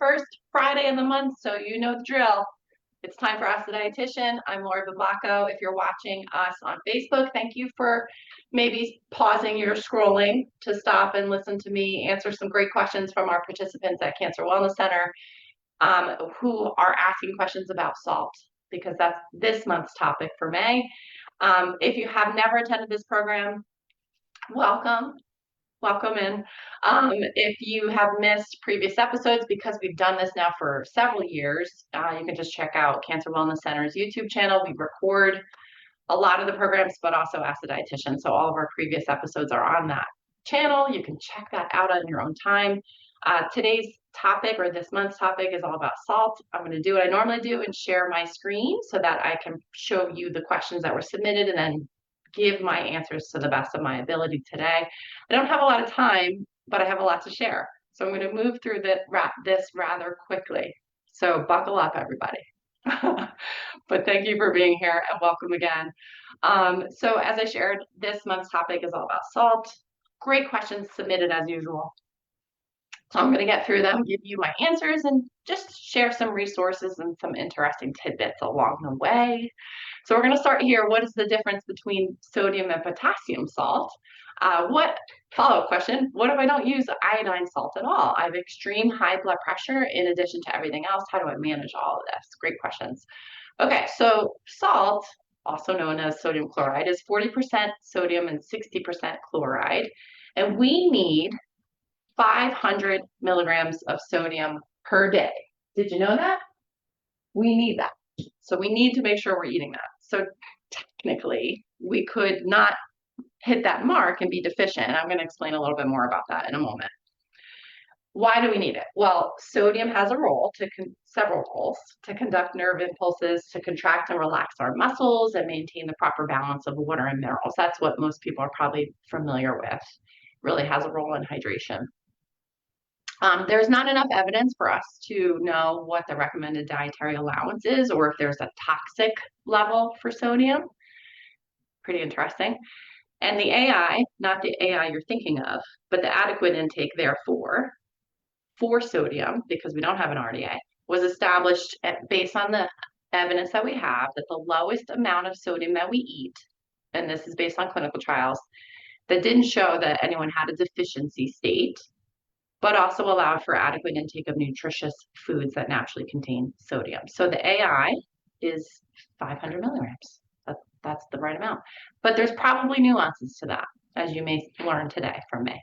first Friday of the month, so you know the drill. It's time for Ask the Dietitian. I'm Laura Bumbaco. If you're watching us on Facebook, thank you for maybe pausing your scrolling to stop and listen to me answer some great questions from our participants at Cancer Wellness Center who are asking questions about salt, because that's this month's topic for May. If you have never attended this program, welcome. Welcome in. If you have missed previous episodes, because we've done this now for several years, you can just check out Cancer Wellness Center's YouTube channel. We record a lot of the programs, but also Ask the Dietitian. So all of our previous episodes are on that channel. You can check that out on your own time. Today's topic, or this month's topic, is all about salt. I'm going to do what I normally do and share my screen so that I can show you the questions that were submitted and then give my answers to the best of my ability today. I don't have a lot of time, but I have a lot to share. So I'm going to move through this rather quickly. So buckle up, everybody. But thank you for being here and welcome again. So as I shared, this month's topic is all about salt. Great questions submitted as usual. So I'm going to get through them, give you my answers, and just share some resources and some interesting tidbits along the way. So we're going to start here. What is the difference between sodium and potassium salt? Follow-up question, what if I don't use iodine salt at all? I have extreme high blood pressure in addition to everything else. How do I manage all of this? Great questions. Okay, so salt, also known as sodium chloride, is 40% sodium and 60% chloride. And we need 500 milligrams of sodium per day. Did you know that? We need that. So we need to make sure we're eating that. So technically, we could not hit that mark and be deficient. I'm going to explain a little bit more about that in a moment. Why do we need it? Well, sodium has a role, several roles, to conduct nerve impulses, to contract and relax our muscles, and maintain the proper balance of water and minerals. That's what most people are probably familiar with. Really has a role in hydration. There's not enough evidence for us to know what the recommended dietary allowance is, or if there's a toxic level for sodium. Pretty interesting. And the AI, not the AI you're thinking of, but the adequate intake, therefore, for sodium, because we don't have an RDA, was established based on the evidence that we have that the lowest amount of sodium that we eat, and this is based on clinical trials, that didn't show that anyone had a deficiency state, but also allowed for adequate intake of nutritious foods that naturally contain sodium. So the AI is 500 milligrams. That's the right amount. But there's probably nuances to that, as you may learn today from me.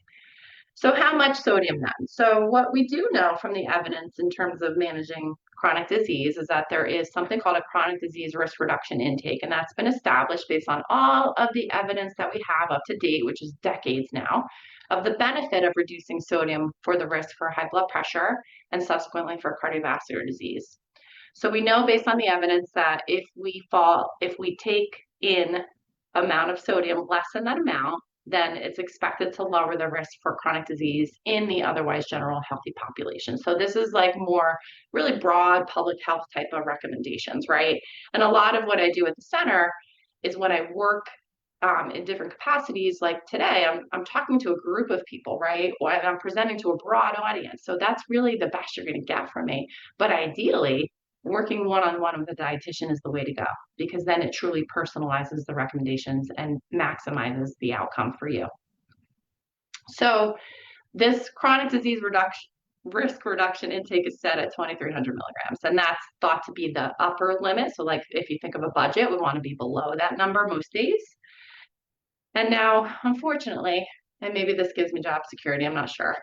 So how much sodium then? So what we do know from the evidence in terms of managing chronic disease is that there is something called a chronic disease risk reduction intake, and that's been established based on all of the evidence that we have up to date, which is decades now, of the benefit of reducing sodium for the risk for high blood pressure and subsequently for cardiovascular disease. So we know based on the evidence that if we take in amount of sodium less than that amount, then it's expected to lower the risk for chronic disease in the otherwise general healthy population. So this is like more really broad public health type of recommendations, right? And a lot of what I do at the center is when I work in different capacities, like today, I'm talking to a group of people, right? And I'm presenting to a broad audience. So that's really the best you're going to get from me. But ideally, working one-on-one with a dietitian is the way to go, because then it truly personalizes the recommendations and maximizes the outcome for you. So this chronic disease risk reduction intake is set at 2,300 milligrams, and that's thought to be the upper limit. So like if you think of a budget, we want to be below that number most days. And now, unfortunately, and maybe this gives me job security, I'm not sure,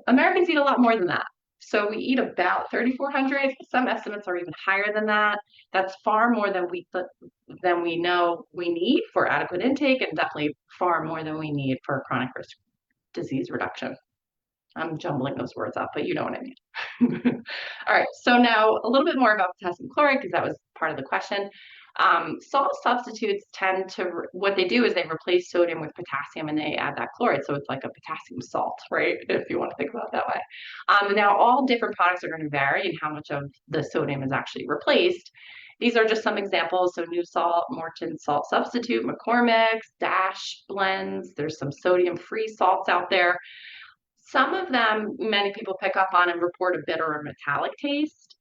Americans eat a lot more than that. So we eat about 3,400. Some estimates are even higher than that. That's far more than we know we need for adequate intake, and definitely far more than we need for chronic risk disease reduction. I'm jumbling those words up, but you know what I mean. All right, so now a little bit more about potassium chloride, because that was part of the question. Salt substitutes tend to, what they do is they replace sodium with potassium and they add that chloride. So it's like a potassium salt, right? If you want to think about it that way. Now all different products are going to vary in how much of the sodium is actually replaced. These are just some examples. So New Salt, Morton Salt Substitute, McCormick's, Dash blends. There's some sodium-free salts out there. Some of them, many people pick up on and report a bitter or metallic taste.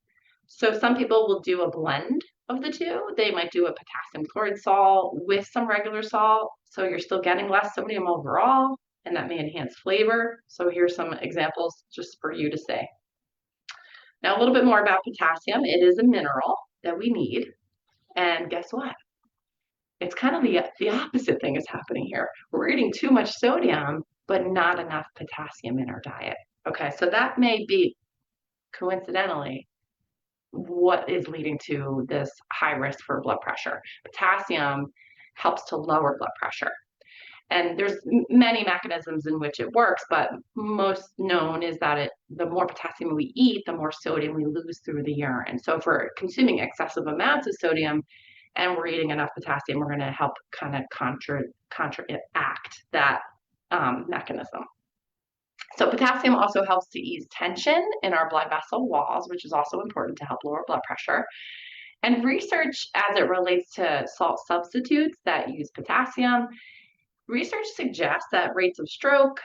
So some people will do a blend of the two. They might do a potassium chloride salt with some regular salt, so you're still getting less sodium overall, and that may enhance flavor. So here's some examples just for you to say. Now, a little bit more about potassium. It is a mineral that we need, and guess what? It's kind of the opposite thing is happening here. We're eating too much sodium, but not enough potassium in our diet. Okay, so that may be coincidentally what is leading to this high risk for blood pressure. Potassium helps to lower blood pressure. And there's many mechanisms in which it works, but most known is that the more potassium we eat, the more sodium we lose through the urine. So if we're consuming excessive amounts of sodium and we're eating enough potassium, we're going to help kind of counteract that mechanism. So potassium also helps to ease tension in our blood vessel walls, which is also important to help lower blood pressure. And research as it relates to salt substitutes that use potassium, research suggests that rates of stroke,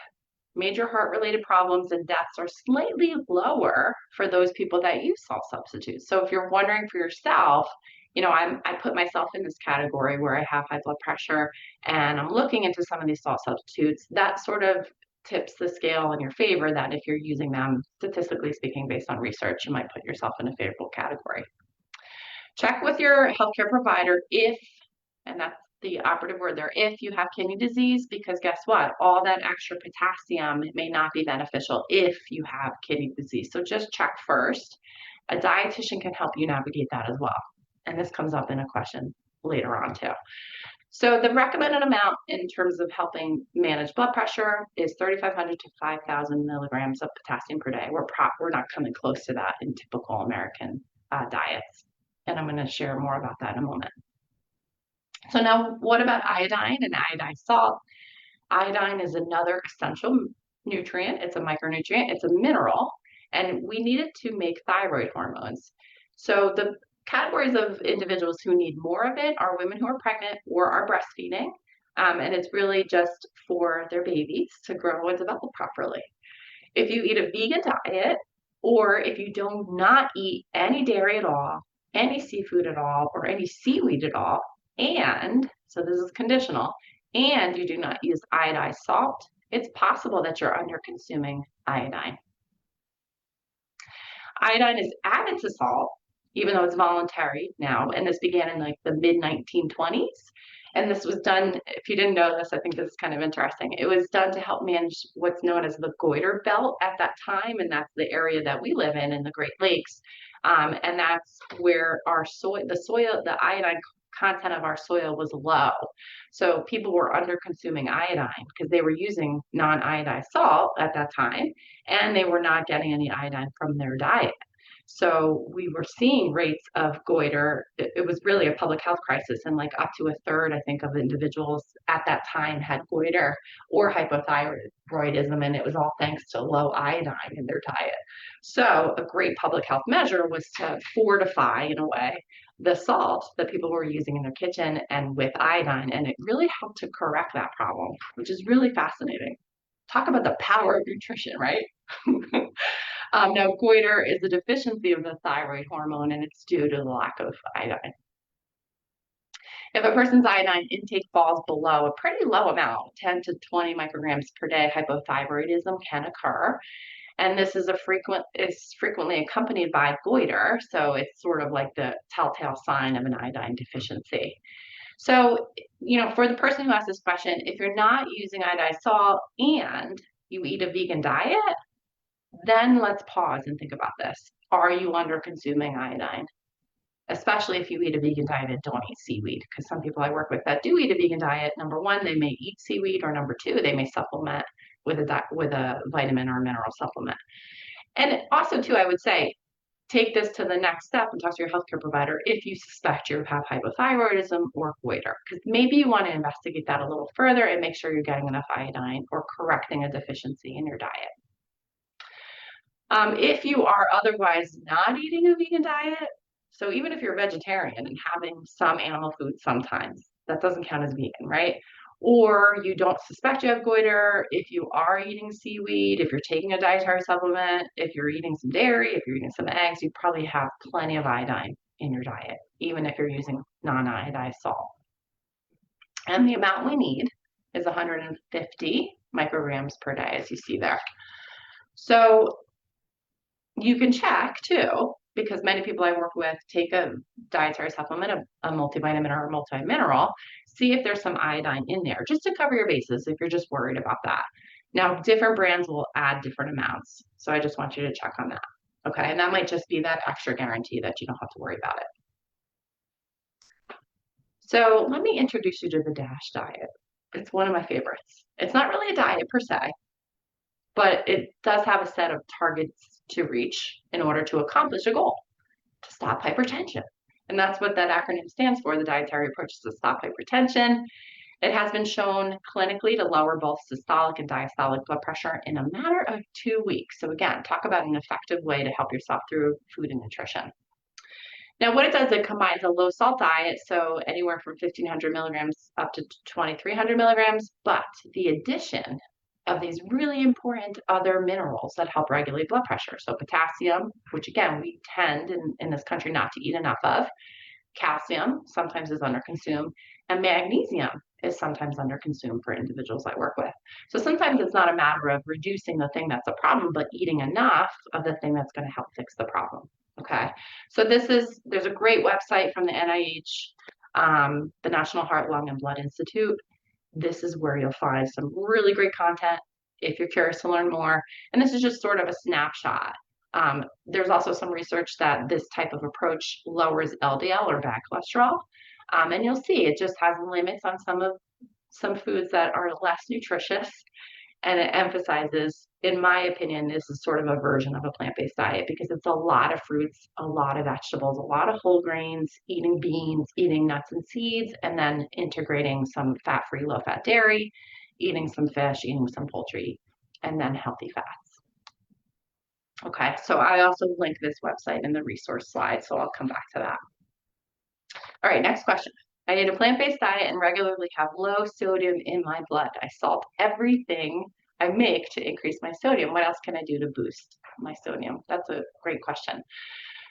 major heart-related problems, and deaths are slightly lower for those people that use salt substitutes. So if you're wondering for yourself, I put myself in this category where I have high blood pressure and I'm looking into some of these salt substitutes, that sort of tips the scale in your favor that if you're using them, statistically speaking, based on research, you might put yourself in a favorable category. Check with your healthcare provider if, and that's the operative word there, if you have kidney disease, because guess what? All that extra potassium may not be beneficial if you have kidney disease. So just check first. A dietitian can help you navigate that as well. And this comes up in a question later on too. So the recommended amount in terms of helping manage blood pressure is 3,500 to 5,000 milligrams of potassium per day. We're not coming close to that in typical American diets. And I'm going to share more about that in a moment. So now what about iodine and iodine salt? Iodine is another essential nutrient. It's a micronutrient. It's a mineral, and we need it to make thyroid hormones. So the categories of individuals who need more of it are women who are pregnant or are breastfeeding, and it's really just for their babies to grow and develop properly. If you eat a vegan diet, or if you do not eat any dairy at all, any seafood at all, or any seaweed at all, and so this is conditional, and you do not use iodized salt, it's possible that you're under consuming iodine. Iodine is added to salt, even though it's voluntary now, and this began in like the mid-1920s. And this was done, if you didn't know this, I think this is kind of interesting. It was done to help manage what's known as the goiter belt at that time, and that's the area that we live in the Great Lakes. And that's where the iodine content of our soil was low. So people were under consuming iodine because they were using non-iodized salt at that time, and they were not getting any iodine from their diet. So we were seeing rates of goiter. It was really a public health crisis, and like up to a third, I think, of individuals at that time had goiter or hypothyroidism, and it was all thanks to low iodine in their diet. So a great public health measure was to fortify, in a way, the salt that people were using in their kitchen and with iodine, and it really helped to correct that problem, which is really fascinating. Talk about the power of nutrition, right? Now, goiter is a deficiency of the thyroid hormone, and it's due to the lack of iodine. If a person's iodine intake falls below a pretty low amount, 10 to 20 micrograms per day, hypothyroidism can occur. And this is frequently accompanied by goiter, so it's sort of like the telltale sign of an iodine deficiency. So, for the person who asked this question, if you're not using iodized salt and you eat a vegan diet, then let's pause and think about this. Are you under consuming iodine? Especially if you eat a vegan diet and don't eat seaweed, because some people I work with that do eat a vegan diet, number one, they may eat seaweed, or number two, they may supplement with a vitamin or a mineral supplement. And also, too, I would say, take this to the next step and talk to your healthcare provider if you suspect you have hypothyroidism or goiter, because maybe you want to investigate that a little further and make sure you're getting enough iodine or correcting a deficiency in your diet. If you are otherwise not eating a vegan diet, so even if you're a vegetarian and having some animal food sometimes, that doesn't count as vegan, right? or you don't suspect you have goiter, if you are eating seaweed, if you're taking a dietary supplement, if you're eating some dairy, if you're eating some eggs, you probably have plenty of iodine in your diet, even if you're using non-iodized salt. And the amount we need is 150 micrograms per day, as you see there. So you can check too, because many people I work with take a dietary supplement, a multivitamin or a multimineral, see if there's some iodine in there, just to cover your bases if you're just worried about that. Now, different brands will add different amounts, so I just want you to check on that. Okay, and that might just be that extra guarantee that you don't have to worry about it. So let me introduce you to the DASH diet. It's one of my favorites. It's not really a diet per se, but it does have a set of targets to reach in order to accomplish a goal, to stop hypertension. And that's what that acronym stands for. The dietary approach is to stop hypertension. It has been shown clinically to lower both systolic and diastolic blood pressure in a matter of 2 weeks. So again, talk about an effective way to help yourself through food and nutrition. Now, what it does, it combines a low salt diet, so anywhere from 1,500 milligrams up to 2,300 milligrams, but the addition of these really important other minerals that help regulate blood pressure. So potassium, which again, we tend in this country not to eat enough of, calcium sometimes is underconsumed, and magnesium is sometimes underconsumed for individuals I work with. So sometimes it's not a matter of reducing the thing that's a problem, but eating enough of the thing that's going to help fix the problem. Okay, so there's a great website from the NIH, the National Heart, Lung, and Blood Institute. This is where you'll find some really great content if you're curious to learn more. And this is just sort of a snapshot. There's also some research that this type of approach lowers LDL or bad cholesterol. And you'll see it just has limits on some foods that are less nutritious. And it emphasizes, in my opinion, this is sort of a version of a plant-based diet because it's a lot of fruits, a lot of vegetables, a lot of whole grains, eating beans, eating nuts and seeds, and then integrating some fat-free, low-fat dairy, eating some fish, eating some poultry, and then healthy fats. Okay, so I also link this website in the resource slide, so I'll come back to that. All right, next question. I eat a plant-based diet and regularly have low sodium in my blood. I salt everything I make to increase my sodium. What else can I do to boost my sodium? That's a great question.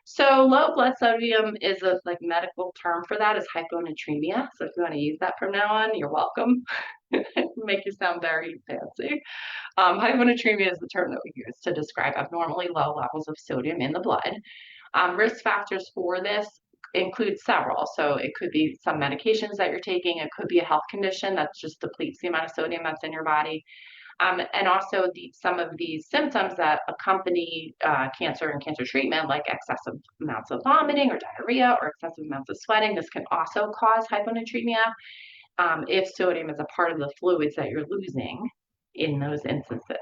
So low blood sodium is a medical term for that is hyponatremia. So if you want to use that from now on, you're welcome. Make you sound very fancy. Hyponatremia is the term that we use to describe abnormally low levels of sodium in the blood. Risk factors for this include several. So it could be some medications that you're taking. It could be a health condition that just depletes the amount of sodium that's in your body. And also some of these symptoms that accompany cancer and cancer treatment, like excessive amounts of vomiting or diarrhea or excessive amounts of sweating. This can also cause hyponatremia if sodium is a part of the fluids that you're losing in those instances.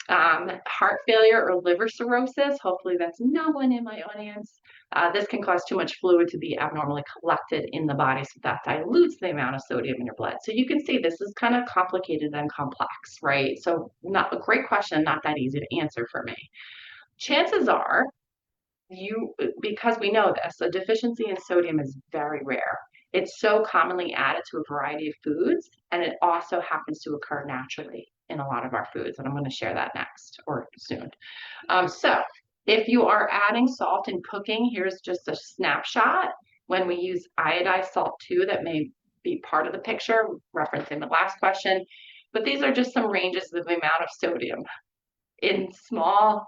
Heart failure or liver cirrhosis, hopefully that's no one in my audience. This can cause too much fluid to be abnormally collected in the body, so that dilutes the amount of sodium in your blood. So you can see this is kind of complicated and complex, right? So not a great question, not that easy to answer for me. Chances are, because we know this, a deficiency in sodium is very rare. It's so commonly added to a variety of foods, and it also happens to occur naturally in a lot of our foods, and I'm going to share that next or soon. So if you are adding salt in cooking, here's just a snapshot. When we use iodized salt too, that may be part of the picture, referencing the last question, but these are just some ranges of the amount of sodium in small,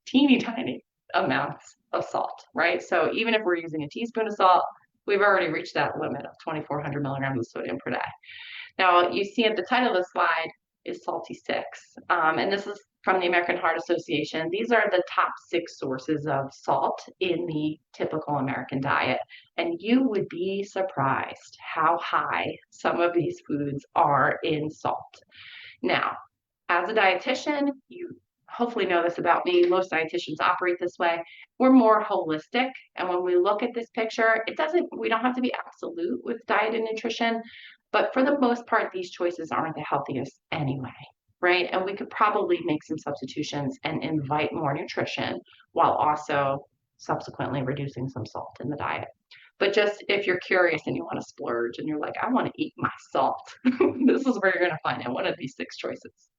teeny tiny amounts of salt, right? So even if we're using a teaspoon of salt, we've already reached that limit of 2,400 milligrams of sodium per day. Now, you see at the title of the slide is Salty 6, and this is from the American Heart Association. These are the top 6 sources of salt in the typical American diet, and you would be surprised how high some of these foods are in salt. Now, as a dietitian, you hopefully know this about me. Most dietitians operate this way. We're more holistic. And when we look at this picture, we don't have to be absolute with diet and nutrition, but for the most part, these choices aren't the healthiest anyway, right? And we could probably make some substitutions and invite more nutrition while also subsequently reducing some salt in the diet. But just if you're curious and you want to splurge and you're like, I want to eat my salt, this is where you're going to find it, one of these 6 choices.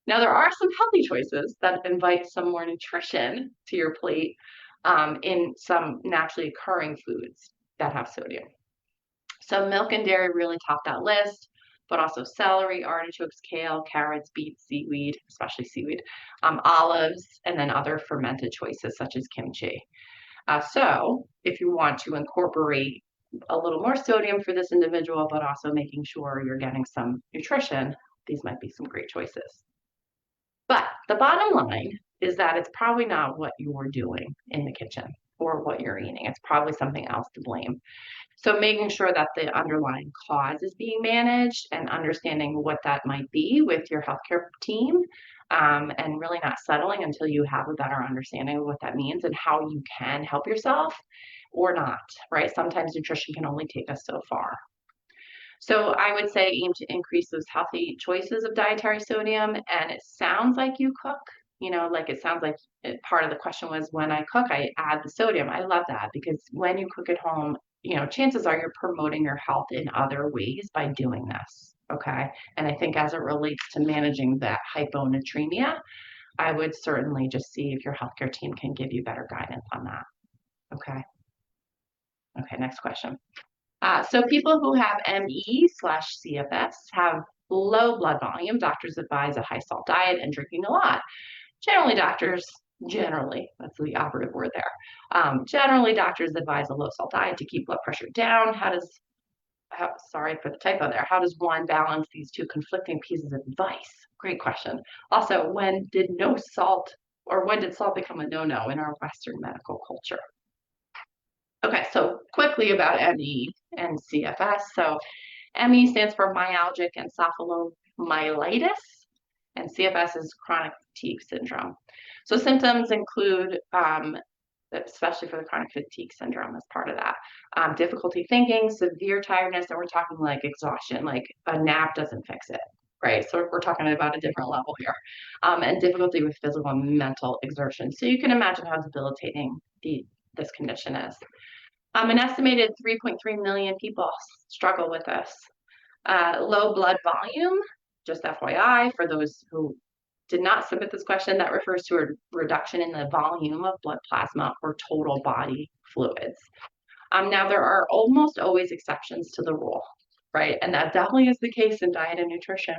Now, there are some healthy choices that invite some more nutrition to your plate in some naturally occurring foods that have sodium. So milk and dairy really top that list, but also celery, artichokes, kale, carrots, beets, seaweed, especially seaweed, olives, and then other fermented choices such as kimchi. So if you want to incorporate a little more sodium for this individual, but also making sure you're getting some nutrition, these might be some great choices. But the bottom line is that it's probably not what you're doing in the kitchen or what you're eating. It's probably something else to blame. So making sure that the underlying cause is being managed and understanding what that might be with your healthcare team, and really not settling until you have a better understanding of what that means and how you can help yourself or not, right? Sometimes nutrition can only take us so far. So I would say aim to increase those healthy choices of dietary sodium. And it sounds like you cook, like it sounds like part of the question was when I cook, I add the sodium. I love that because when you cook at home, chances are you're promoting your health in other ways by doing this. Okay. And I think as it relates to managing that hyponatremia, I would certainly just see if your healthcare team can give you better guidance on that. Okay. Okay. Next question. So people who have ME/CFS have low blood volume. Doctors advise a high salt diet and drinking a lot. Generally, that's the operative word there. Generally, doctors advise a low salt diet to keep blood pressure down. Sorry for the typo there. How does one balance these two conflicting pieces of advice? Great question. Also, when did salt become a no-no in our Western medical culture? Okay, so quickly about ME and CFS. So ME stands for myalgic encephalomyelitis, and CFS is chronic fatigue syndrome. So symptoms include, especially for the chronic fatigue syndrome as part of that, difficulty thinking, severe tiredness, and we're talking like exhaustion, like a nap doesn't fix it, right? So we're talking about a different level here, and difficulty with physical and mental exertion. So you can imagine how debilitating this condition is. An estimated 3.3 million people struggle with this. Low blood volume, just FYI, for those who did not submit this question, that refers to a reduction in the volume of blood plasma or total body fluids. Now, there are almost always exceptions to the rule, right? And that definitely is the case in diet and nutrition,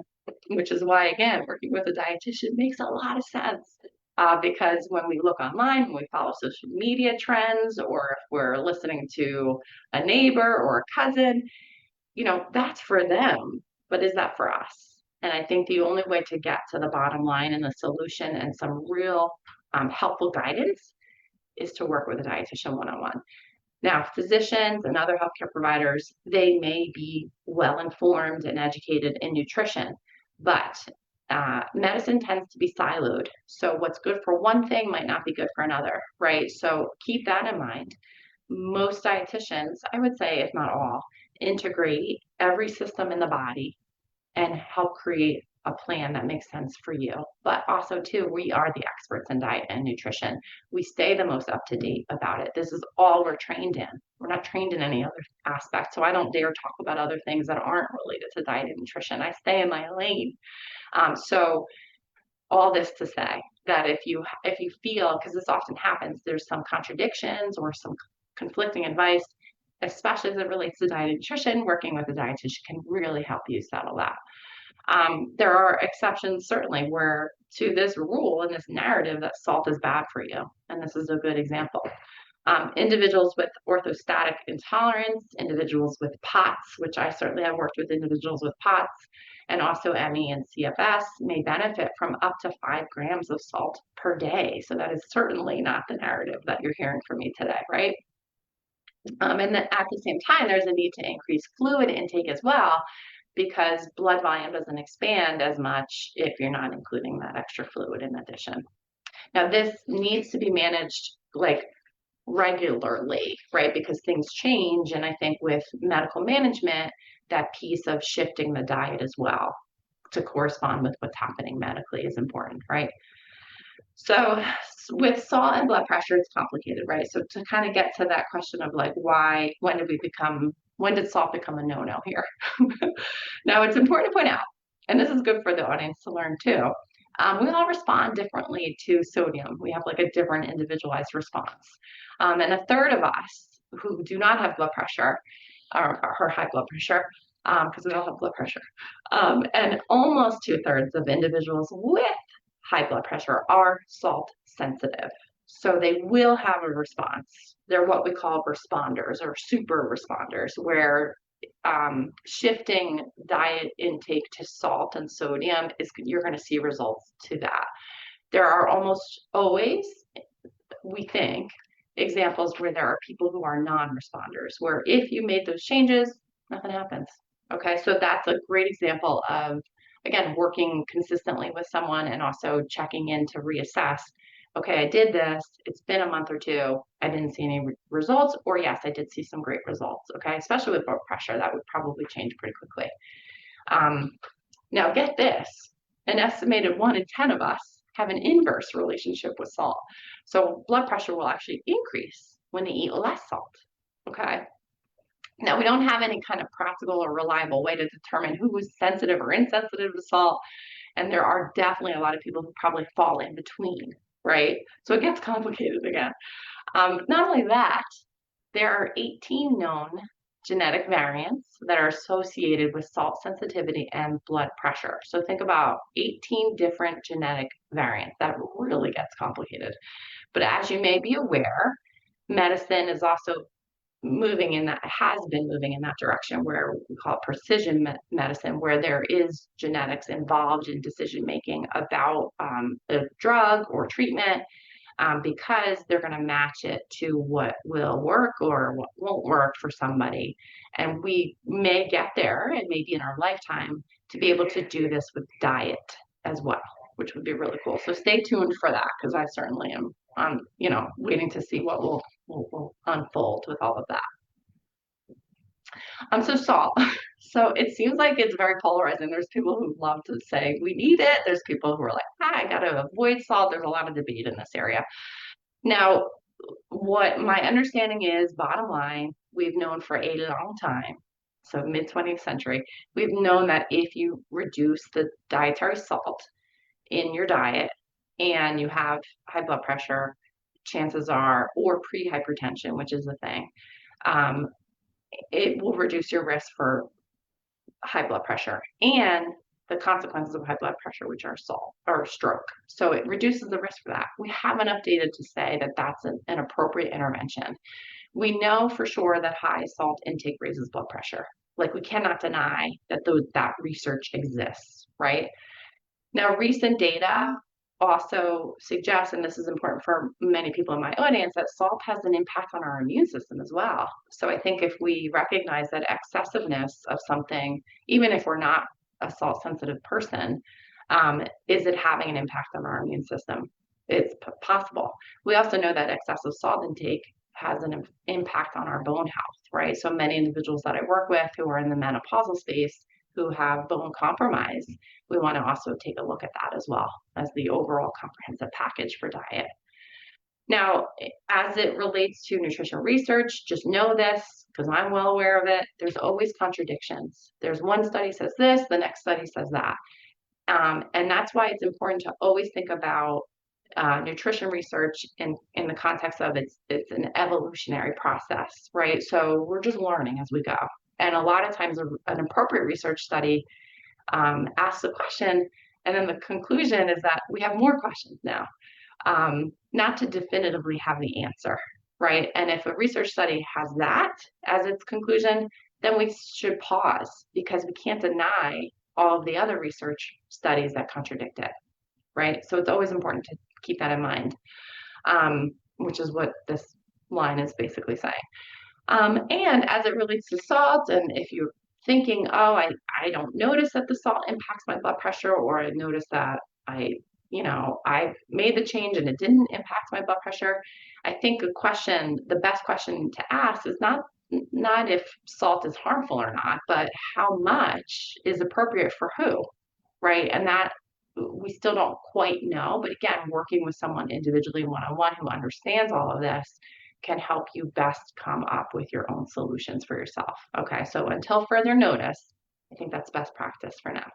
which is why, again, working with a dietitian makes a lot of sense. Because when we look online, when we follow social media trends, or if we're listening to a neighbor or a cousin, that's for them, but is that for us? And I think the only way to get to the bottom line and the solution and some real helpful guidance is to work with a dietitian one-on-one. Now, physicians and other healthcare providers, they may be well-informed and educated in nutrition, but medicine tends to be siloed. So what's good for one thing might not be good for another, right? So keep that in mind. Most dietitians, I would say, if not all, integrate every system in the body and help create a plan that makes sense for you. But also, too, we are the experts in diet and nutrition. We stay the most up to date about it. This is all we're trained in. We're not trained in any other aspect. So I don't dare talk about other things that aren't related to diet and nutrition. I stay in my lane. So all this to say that if you feel, because this often happens, there's some contradictions or some conflicting advice, especially as it relates to diet and nutrition, working with a dietitian can really help you settle that. There are exceptions, certainly, where to this rule and this narrative that salt is bad for you. And this is a good example. Individuals with orthostatic intolerance, individuals with POTS, which I certainly have worked with individuals with POTS, and also ME and CFS may benefit from up to 5 grams of salt per day. So that is certainly not the narrative that you're hearing from me today, right? And then at the same time, there's a need to increase fluid intake as well, because blood volume doesn't expand as much if you're not including that extra fluid in addition. Now, this needs to be managed like regularly, right? Because things change. And I think with medical management, that piece of shifting the diet as well to correspond with what's happening medically is important, right? So with salt and blood pressure, it's complicated, right? So to kind of get to that question of like, when did salt become a no-no here? Now, it's important to point out, and this is good for the audience to learn too, we all respond differently to sodium. We have like a different individualized response. And a third of us who do not have blood pressure or high blood pressure, because we all have blood pressure, and almost 2/3 of individuals with high blood pressure are salt sensitive. So they will have a response. They're what we call responders or super responders, where shifting diet intake to salt and sodium you're going to see results to that. There are almost always, we think, examples where there are people who are non-responders, where if you made those changes, nothing happens. Okay, so that's a great example of, again, working consistently with someone and also checking in to reassess. Okay, I did this, it's been a month or two, I didn't see any results, or yes, I did see some great results. Okay, especially with blood pressure, that would probably change pretty quickly. Now get this, an estimated 1 in 10 of us have an inverse relationship with salt. So blood pressure will actually increase when they eat less salt, okay? Now, we don't have any kind of practical or reliable way to determine who is sensitive or insensitive to salt, and there are definitely a lot of people who probably fall in between, right? So it gets complicated again. Not only that, there are 18 known genetic variants that are associated with salt sensitivity and blood pressure. So think about 18 different genetic variants. That really gets complicated. But as you may be aware, medicine is also has been moving in that direction, where we call it precision medicine, where there is genetics involved in decision making about a drug or treatment, because they're going to match it to what will work or what won't work for somebody. And we may get there, and maybe in our lifetime, to be able to do this with diet as well, which would be really cool. So stay tuned for that, because I certainly am waiting to see what will unfold with all of that. So salt. So it seems like it's very polarizing. There's people who love to say we need it. There's people who are like, I got to avoid salt. There's a lot of debate in this area. Now, what my understanding is, bottom line, we've known for a long time, so mid-20th century, we've known that if you reduce the dietary salt in your diet and you have high blood pressure, chances are, or pre-hypertension, which is the thing, it will reduce your risk for high blood pressure and the consequences of high blood pressure, which are stroke. So it reduces the risk for that. We have enough data to say that that's an appropriate intervention. We know for sure that high salt intake raises blood pressure. Like, we cannot deny that that research exists, right? Now, recent data also suggests, and this is important for many people in my audience, that salt has an impact on our immune system as well. So I think if we recognize that excessiveness of something, even if we're not a salt sensitive person, is it having an impact on our immune system? It's possible. We also know that excessive salt intake has an impact on our bone health, right? So many individuals that I work with who are in the menopausal space, who have bone compromise, we want to also take a look at that as well as the overall comprehensive package for diet. Now, as it relates to nutrition research, just know this, because I'm well aware of it, there's always contradictions. There's one study says this, the next study says that. And that's why it's important to always think about nutrition research in the context of it's an evolutionary process, right? So we're just learning as we go. And a lot of times an appropriate research study asks a question, and then the conclusion is that we have more questions now, not to definitively have the answer, right? And if a research study has that as its conclusion, then we should pause, because we can't deny all of the other research studies that contradict it, right? So it's always important to keep that in mind, which is what this line is basically saying. And as it relates to salt, and if you're thinking, oh, I don't notice that the salt impacts my blood pressure, or I notice that I made the change and it didn't impact my blood pressure, I think the best question to ask is not if salt is harmful or not, but how much is appropriate for who, right? And that we still don't quite know, but again, working with someone individually one-on-one who understands all of this can help you best come up with your own solutions for yourself. Okay, so until further notice, I think that's best practice for now.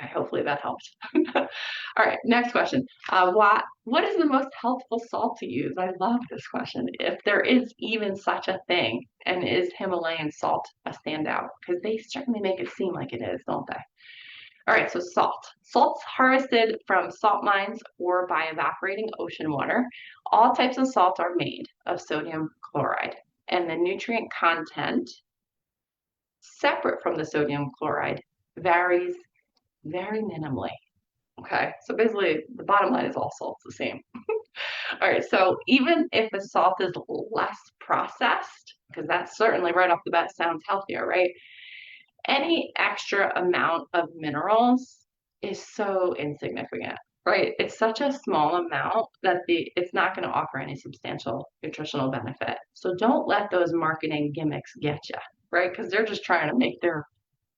Okay, hopefully that helps. All right, next question. What is the most healthful salt to use? I love this question. If there is even such a thing, and is Himalayan salt a standout? Because they certainly make it seem like it is, don't they? All right, so salt. Salt's harvested from salt mines or by evaporating ocean water. All types of salt are made of sodium chloride, and the nutrient content separate from the sodium chloride varies very minimally. Okay, so basically the bottom line is all salt's the same. All right, so even if the salt is less processed, because that certainly right off the bat sounds healthier, right? Any extra amount of minerals is so insignificant, right? It's such a small amount that it's not going to offer any substantial nutritional benefit. So don't let those marketing gimmicks get you, right? Because they're just trying to make their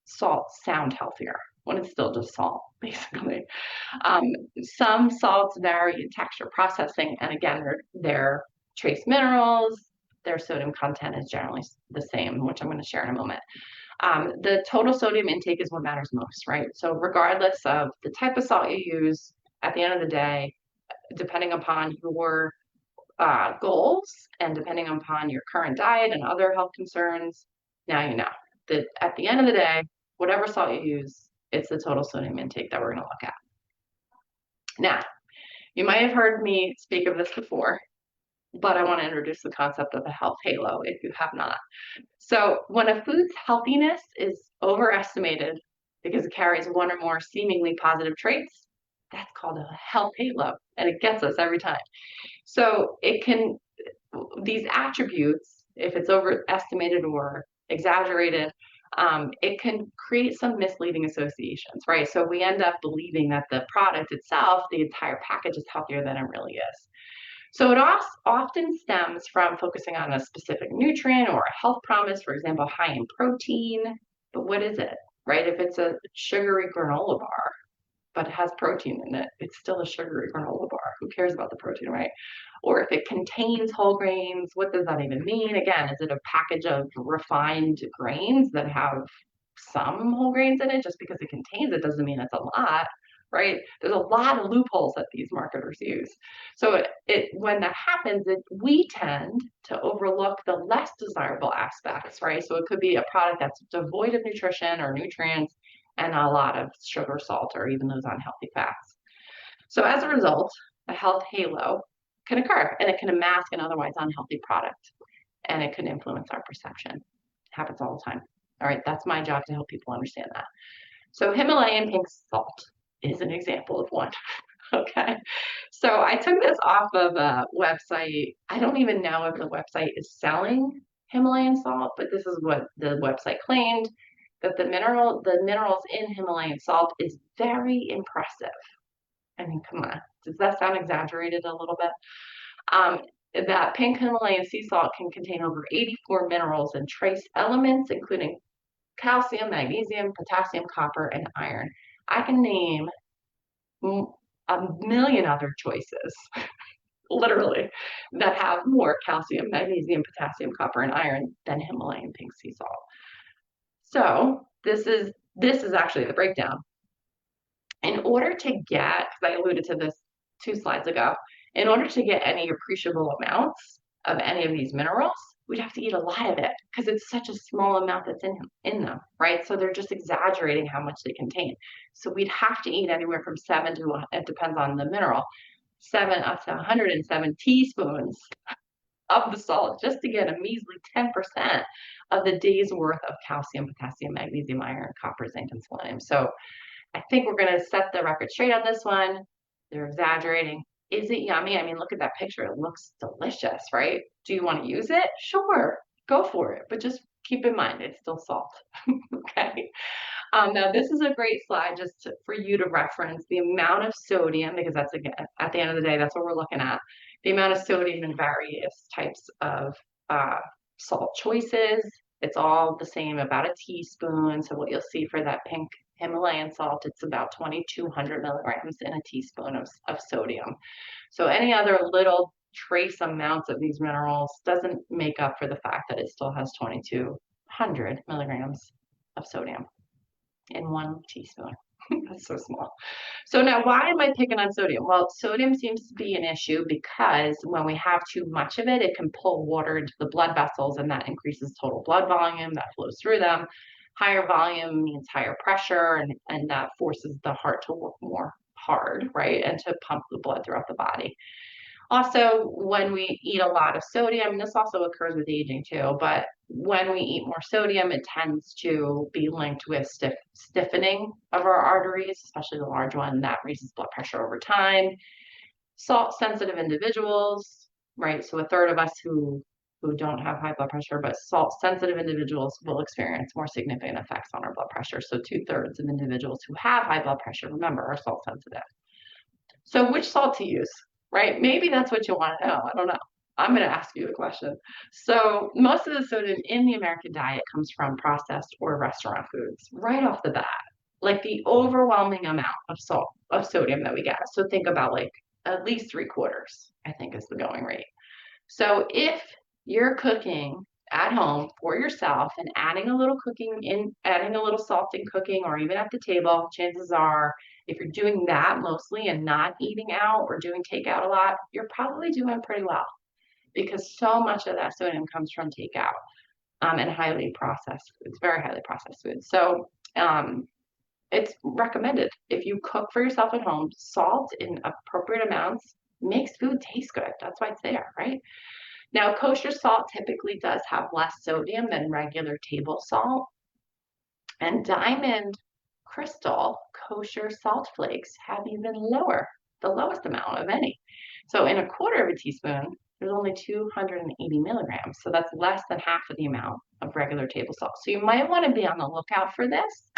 salt sound healthier when it's still just salt, basically. Um, some salts vary in texture processing, and again, they're trace minerals. Their sodium content is generally the same, which I'm going to share in a moment. The total sodium intake is what matters most, right? So regardless of the type of salt you use, at the end of the day, depending upon your goals and depending upon your current diet and other health concerns, now you know that at the end of the day, whatever salt you use, it's the total sodium intake that we're going to look at. Now, you might have heard me speak of this before, but I want to introduce the concept of a health halo if you have not. So when a food's healthiness is overestimated because it carries one or more seemingly positive traits, that's called a health halo, and it gets us every time. So these attributes, if it's overestimated or exaggerated, it can create some misleading associations, right? So we end up believing that the product itself, the entire package, is healthier than it really is. So it often stems from focusing on a specific nutrient or a health promise, for example, high in protein. But what is it, right? If it's a sugary granola bar, but it has protein in it, it's still a sugary granola bar. Who cares about the protein, right? Or if it contains whole grains, what does that even mean? Again, is it a package of refined grains that have some whole grains in it? Just because it contains it doesn't mean it's a lot, right? There's a lot of loopholes that these marketers use. So when that happens, we tend to overlook the less desirable aspects, right? So it could be a product that's devoid of nutrition or nutrients and a lot of sugar, salt, or even those unhealthy fats. So as a result, a health halo can occur and it can mask an otherwise unhealthy product and it can influence our perception. It happens all the time. All right, that's my job to help people understand that. So Himalayan pink salt is an example of one. Okay, so I took this off of a website. I don't even know if the website is selling Himalayan salt, but this is what the website claimed, that the minerals in Himalayan salt is very impressive. I mean, come on, does that sound exaggerated a little bit? That pink Himalayan sea salt can contain over 84 minerals and trace elements, including calcium, magnesium, potassium, copper, and iron. I can name a million other choices, literally, that have more calcium, magnesium, potassium, copper, and iron than Himalayan pink sea salt. So this is actually the breakdown. In order to get, because I alluded to this 2 slides ago, in order to get any appreciable amounts of any of these minerals, we'd have to eat a lot of it because it's such a small amount that's in them, right? So they're just exaggerating how much they contain. So we'd have to eat anywhere from 7 to, it depends on the mineral, 7 up to 107 teaspoons of the salt just to get a measly 10% of the day's worth of calcium, potassium, magnesium, iron, copper, zinc, and selenium. So I think we're going to set the record straight on this one. They're exaggerating. Is it yummy? I mean, look at that picture. It looks delicious, right? Do you want to use it? Sure, go for it. But just keep in mind, it's still salt. Okay. Now, this is a great slide for you to reference the amount of sodium, because that's, again, at the end of the day, that's what we're looking at. The amount of sodium in various types of salt choices. It's all the same, about a teaspoon. So what you'll see for that pink Himalayan salt, it's about 2,200 milligrams in a teaspoon of sodium. So any other little trace amounts of these minerals doesn't make up for the fact that it still has 2,200 milligrams of sodium in one teaspoon. That's so small. So now why am I picking on sodium? Well, sodium seems to be an issue because when we have too much of it, it can pull water into the blood vessels, and that increases total blood volume that flows through them. Higher volume means higher pressure, and that forces the heart to work more hard, right? And to pump the blood throughout the body. Also, when we eat a lot of sodium, this also occurs with aging too, but when we eat more sodium, it tends to be linked with stiffening of our arteries, especially the large one, that raises blood pressure over time. Salt sensitive individuals, right? So a third of us who don't have high blood pressure, but salt sensitive individuals will experience more significant effects on our blood pressure. So 2/3 of individuals who have high blood pressure, remember, are salt sensitive. So which salt to use, right? Maybe that's what you want to know. I don't know. I'm going to ask you the question. So most of the sodium in the American diet comes from processed or restaurant foods right off the bat. Like the overwhelming amount of sodium that we get. So think about like at least 3/4, I think is the going rate. So if you're cooking at home for yourself and adding a little salt in cooking or even at the table, chances are if you're doing that mostly and not eating out or doing takeout a lot, you're probably doing pretty well because so much of that sodium comes from takeout and highly processed foods, very highly processed foods. So it's recommended if you cook for yourself at home, salt in appropriate amounts makes food taste good. That's why it's there, right? Now, kosher salt typically does have less sodium than regular table salt, and diamond crystal kosher salt flakes have even lower, the lowest amount of any. So in a quarter of a teaspoon, there's only 280 milligrams. So that's less than half of the amount of regular table salt. So you might want to be on the lookout for this.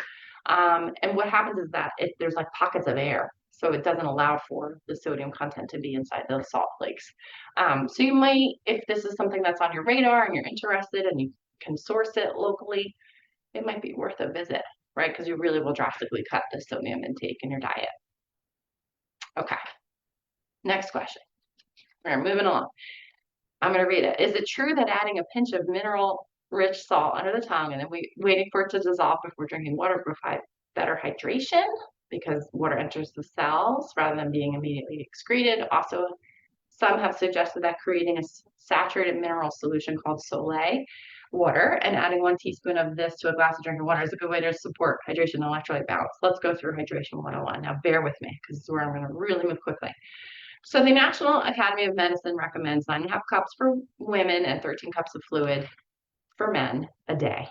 And what happens is that there's like pockets of air. So it doesn't allow for the sodium content to be inside those salt flakes. So you might, if this is something that's on your radar and you're interested and you can source it locally, it might be worth a visit, right? Because you really will drastically cut the sodium intake in your diet. Okay, next question. We're moving along. I'm going to read it. Is it true that adding a pinch of mineral-rich salt under the tongue and then waiting for it to dissolve before drinking water provides better hydration because water enters the cells rather than being immediately excreted? Also, some have suggested that creating a saturated mineral solution called Soleil water and adding 1 teaspoon of this to a glass of drinking water is a good way to support hydration and electrolyte balance. Let's go through hydration 101. Now bear with me because this is where I'm going to really move quickly. So the National Academy of Medicine recommends 9.5 cups for women and 13 cups of fluid for men a day.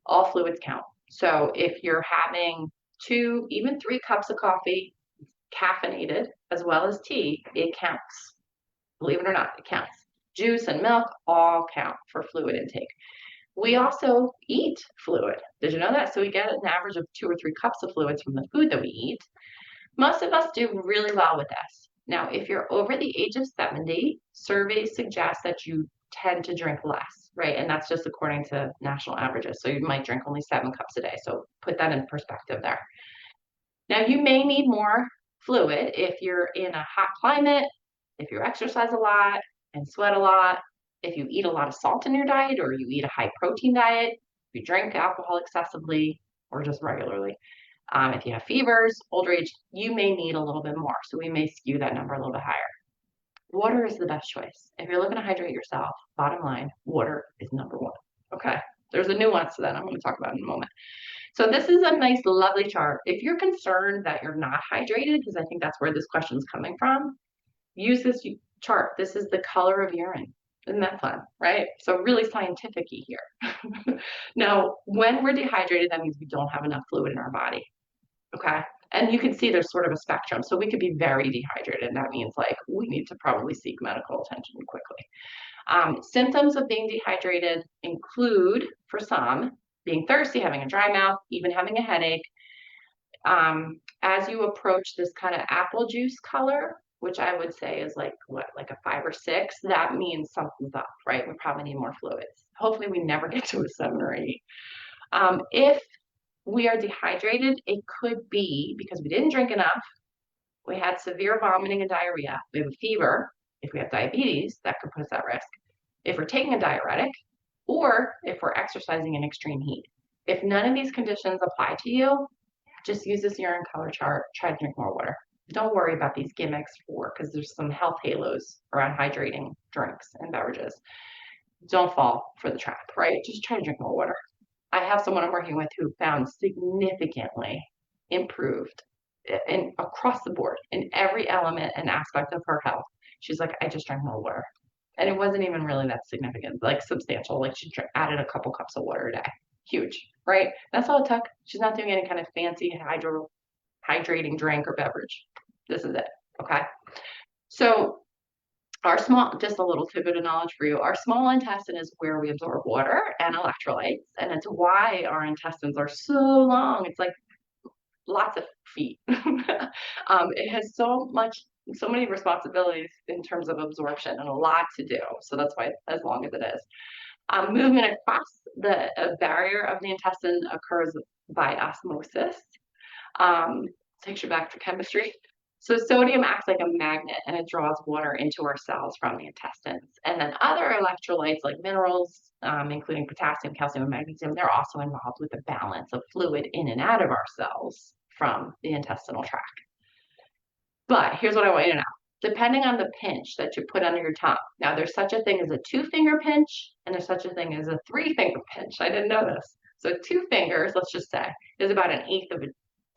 All fluids count. So if you're having 2, even 3 cups of coffee, caffeinated, as well as tea, it counts. Believe it or not, it counts. Juice and milk all count for fluid intake. We also eat fluid. Did you know that? So we get an average of 2 or 3 cups of fluids from the food that we eat. Most of us do really well with this. Now, if you're over the age of 70, surveys suggest that you tend to drink less, right? And that's just according to national averages. So you might drink only 7 cups a day. So put that in perspective there. Now, you may need more fluid if you're in a hot climate, if you exercise a lot and sweat a lot, if you eat a lot of salt in your diet or you eat a high protein diet, if you drink alcohol excessively or just regularly. If you have fevers, older age, you may need a little bit more. So we may skew that number a little bit higher. Water is the best choice. If you're looking to hydrate yourself, bottom line, water is number 1. Okay. There's a nuance to that I'm going to talk about in a moment. So this is a nice, lovely chart. If you're concerned that you're not hydrated, because I think that's where this question is coming from, use this chart. This is the color of urine. Isn't that fun, right? So really scientific-y here. Now, when we're dehydrated, that means we don't have enough fluid in our body. Okay. And you can see there's sort of a spectrum. So we could be very dehydrated. And that means like we need to probably seek medical attention quickly. Symptoms of being dehydrated include, for some, being thirsty, having a dry mouth, even having a headache. As you approach this kind of apple juice color, which I would say is like what, like a 5 or 6, that means something's up, right? We probably need more fluids. Hopefully we never get to a 7 or 8. If we are dehydrated, it could be because we didn't drink enough, we had severe vomiting and diarrhea, we have a fever, if we have diabetes, that could put us at risk, if we're taking a diuretic, or if we're exercising in extreme heat. If none of these conditions apply to you, just use this urine color chart, try to drink more water. Don't worry about these gimmicks because there's some health halos around hydrating drinks and beverages. Don't fall for the trap, right? Just try to drink more water. I have someone I'm working with who found significantly improved in across the board in every element and aspect of her health. She's like, I just drank more water. And it wasn't even really that significant, like substantial. Like she added a couple cups of water a day. Huge, right? That's all it took. She's not doing any kind of fancy hydrating drink or beverage. This is it. Okay. So our small, just a little tidbit of knowledge for you. Our small intestine is where we absorb water and electrolytes, and it's why our intestines are so long. It's like lots of feet. It has so many responsibilities in terms of absorption and a lot to do. So that's why as long as it is. Movement across the barrier of the intestine occurs by osmosis. Takes you back to chemistry. So sodium acts like a magnet and it draws water into our cells from the intestines. And then other electrolytes like minerals, including potassium, calcium, and magnesium, they're also involved with the balance of fluid in and out of our cells from the intestinal tract. But here's what I want you to know. Depending on the pinch that you put under your tongue. Now, there's such a thing as a 2-finger pinch, and there's such a thing as a 3-finger pinch. I didn't know this. So 2 fingers, let's just say, is about 1/8 of a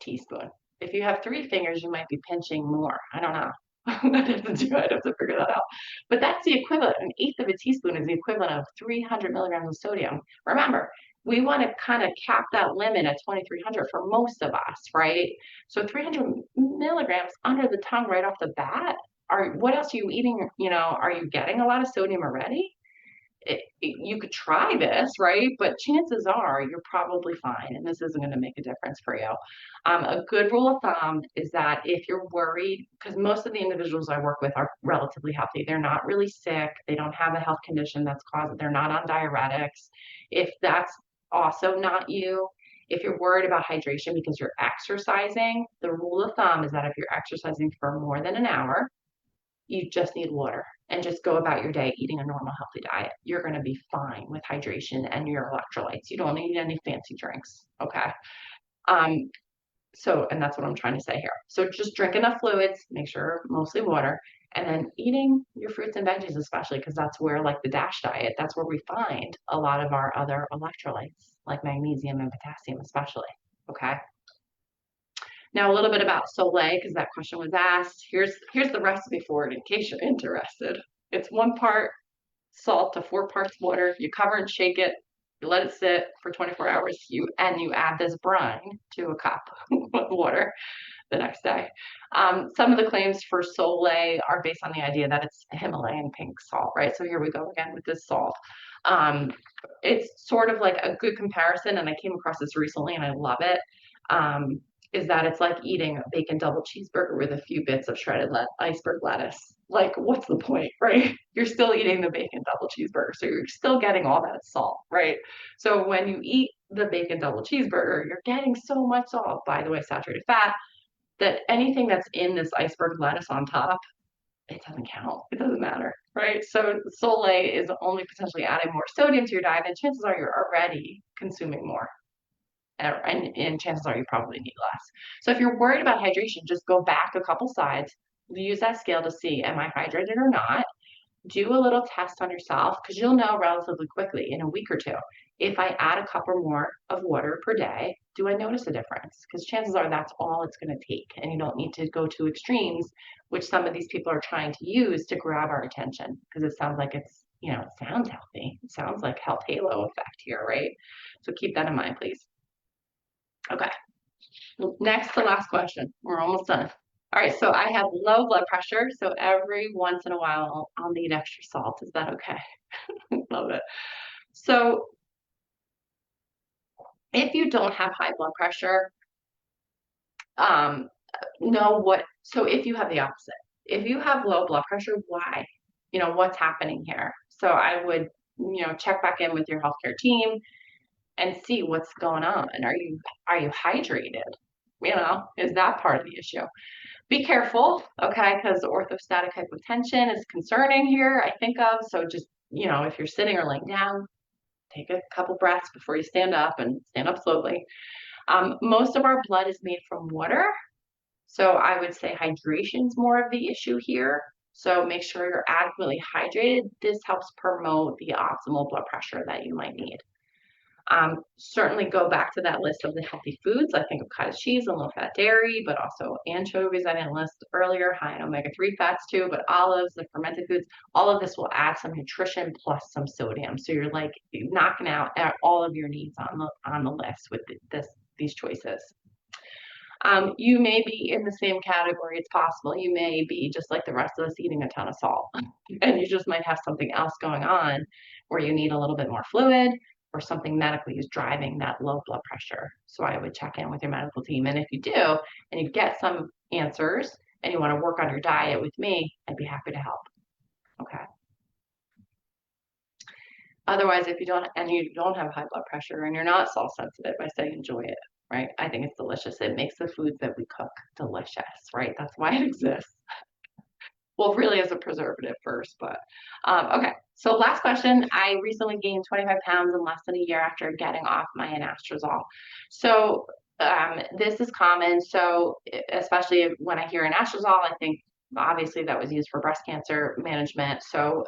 teaspoon. If you have 3 fingers, you might be pinching more. I don't know. I'd have to figure that out. But that's the equivalent. 1/8 of a teaspoon is the equivalent of 300 milligrams of sodium. Remember, we want to kind of cap that limit at 2,300 for most of us, right? So 300 milligrams under the tongue right off the bat. What else are you eating? Are you getting a lot of sodium already? You could try this, right? But chances are you're probably fine, and this isn't going to make a difference for you. A good rule of thumb is that if you're worried, because most of the individuals I work with are relatively healthy, they're not really sick, they don't have a health condition that's caused, they're not on diuretics. If that's also not you, if you're worried about hydration because you're exercising, the rule of thumb is that if you're exercising for more than an hour, you just need water and just go about your day eating a normal healthy diet. You're going to be fine with hydration and your electrolytes. You don't need any fancy drinks. Okay. And that's what I'm trying to say here. So just drink enough fluids, make sure mostly water, and then eating your fruits and veggies, especially because that's where, like the DASH diet, that's where we find a lot of our other electrolytes like magnesium and potassium, especially. Okay. Now a little bit about Soleil, because that question was asked. Here's the recipe for it in case you're interested. It's 1 part salt to 4 parts water. You cover and shake it. You let it sit for 24 hours. You add this brine to a cup of water the next day. Some of the claims for Soleil are based on the idea that it's Himalayan pink salt, right? So here we go again with this salt. It's sort of like a good comparison, and I came across this recently and I love it. Is that it's like eating a bacon double cheeseburger with a few bits of shredded iceberg lettuce. Like, what's the point, right? You're still eating the bacon double cheeseburger, so you're still getting all that salt, right? So when you eat the bacon double cheeseburger, you're getting so much salt, by the way, saturated fat, that anything that's in this iceberg lettuce on top, it doesn't count. It doesn't matter, right? So Soleil is only potentially adding more sodium to your diet, and chances are you're already consuming more. And chances are you probably need less. So if you're worried about hydration, just go back a couple sides, use that scale to see, am I hydrated or not? Do a little test on yourself because you'll know relatively quickly in a week or 2. If I add a cup or more of water per day, do I notice a difference? Because chances are that's all it's going to take. And you don't need to go to extremes, which some of these people are trying to use to grab our attention because it sounds like it sounds healthy. It sounds like health halo effect here, right? So keep that in mind, please. Okay, next to last question. We're almost done. All right, so I have low blood pressure, so every once in a while I'll need extra salt. Is that okay? Love it. So if you don't have high blood pressure, so if you have the opposite, if you have low blood pressure, why? What's happening here? So I would, check back in with your healthcare team. and see what's going on. Are you hydrated? Is that part of the issue? Be careful, okay, because orthostatic hypotension is concerning here, I think of. So just, if you're sitting or laying down, take a couple breaths before you stand up and stand up slowly. Most of our blood is made from water. So I would say hydration is more of the issue here. So make sure you're adequately hydrated. This helps promote the optimal blood pressure that you might need. Certainly go back to that list of the healthy foods. I think of cottage cheese and low-fat dairy, but also anchovies I didn't list earlier, high in omega-3 fats too, but olives, the fermented foods, all of this will add some nutrition plus some sodium. So you're like knocking out all of your needs on the list with these choices. You may be in the same category. It's possible you may be just like the rest of us eating a ton of salt, and you just might have something else going on where you need a little bit more fluid, or something medically is driving that low blood pressure. So I would check in with your medical team. And if you do, and you get some answers and you want to work on your diet with me, I'd be happy to help. Okay. Otherwise, if you don't have high blood pressure and you're not salt sensitive, I say enjoy it, right? I think it's delicious. It makes the foods that we cook delicious, right? That's why it exists. Well, really as a preservative first, but okay. So last question. I recently gained 25 pounds in less than a year after getting off my anastrozole. So this is common. So especially when I hear anastrozole, I think obviously that was used for breast cancer management. So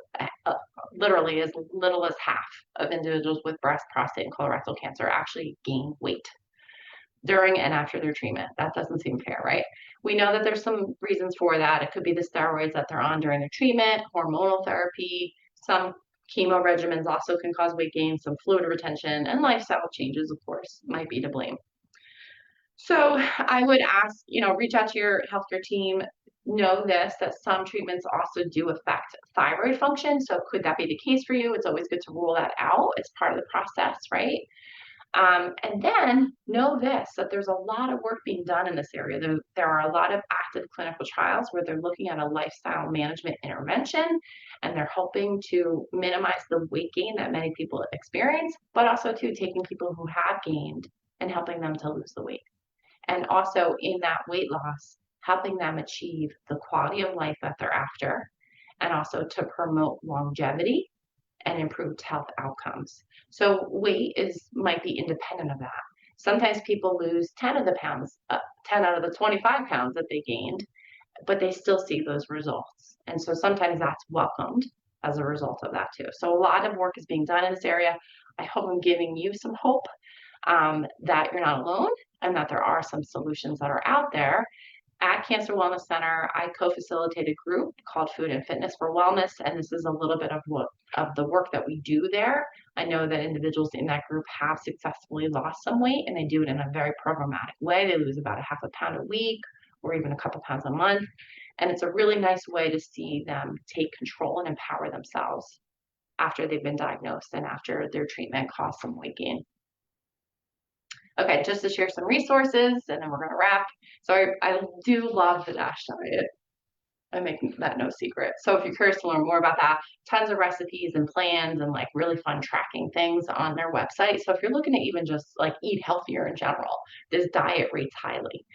literally as little as half of individuals with breast, prostate, and colorectal cancer actually gain weight during and after their treatment. That doesn't seem fair, right? We know that there's some reasons for that. It could be the steroids that they're on during their treatment, hormonal therapy, some chemo regimens also can cause weight gain, some fluid retention, and lifestyle changes, of course, might be to blame. So I would ask, reach out to your healthcare team. Know this, that some treatments also do affect thyroid function. So could that be the case for you? It's always good to rule that out. It's part of the process, right? And then know this, that there's a lot of work being done in this area. There are a lot of active clinical trials where they're looking at a lifestyle management intervention, and they're hoping to minimize the weight gain that many people experience, but also to taking people who have gained and helping them to lose the weight. And also in that weight loss, helping them achieve the quality of life that they're after, and also to promote longevity and improved health outcomes. So weight might be independent of that. Sometimes people lose 10 of the pounds, 10 out of the 25 pounds that they gained, but they still see those results. And so sometimes that's welcomed as a result of that too. So a lot of work is being done in this area. I hope I'm giving you some hope that you're not alone and that there are some solutions that are out there. At Cancer Wellness Center, I co-facilitate a group called Food and Fitness for Wellness, and this is a little bit of the work that we do there. I know that individuals in that group have successfully lost some weight, and they do it in a very programmatic way. They lose about a half a pound a week, or even a couple pounds a month, and it's a really nice way to see them take control and empower themselves after they've been diagnosed and after their treatment caused some weight gain. Okay, just to share some resources, and then we're going to wrap. So I do love the DASH diet. I make that no secret. So if you're curious to learn more about that, tons of recipes and plans and like really fun tracking things on their website. So if you're looking to even just like eat healthier in general, this diet rates highly.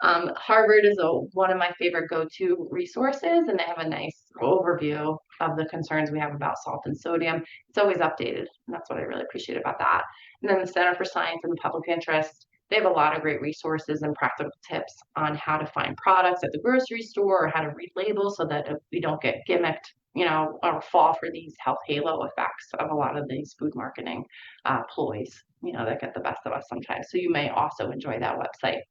Harvard is one of my favorite go-to resources, and they have a nice overview of the concerns we have about salt and sodium. It's always updated, and that's what I really appreciate about that. And then the Center for Science and the Public Interest, they have a lot of great resources and practical tips on how to find products at the grocery store or how to read labels so that we don't get gimmicked, or fall for these health halo effects of a lot of these food marketing ploys, that get the best of us sometimes. So you may also enjoy that website.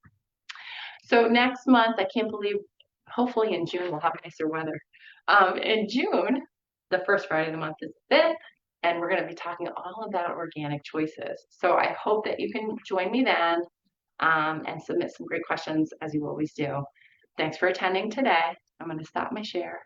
So next month, I can't believe, hopefully in June, we'll have nicer weather. In June, the first Friday of the month is the 5th, and we're going to be talking all about organic choices. So I hope that you can join me then and submit some great questions as you always do. Thanks for attending today. I'm going to stop my share.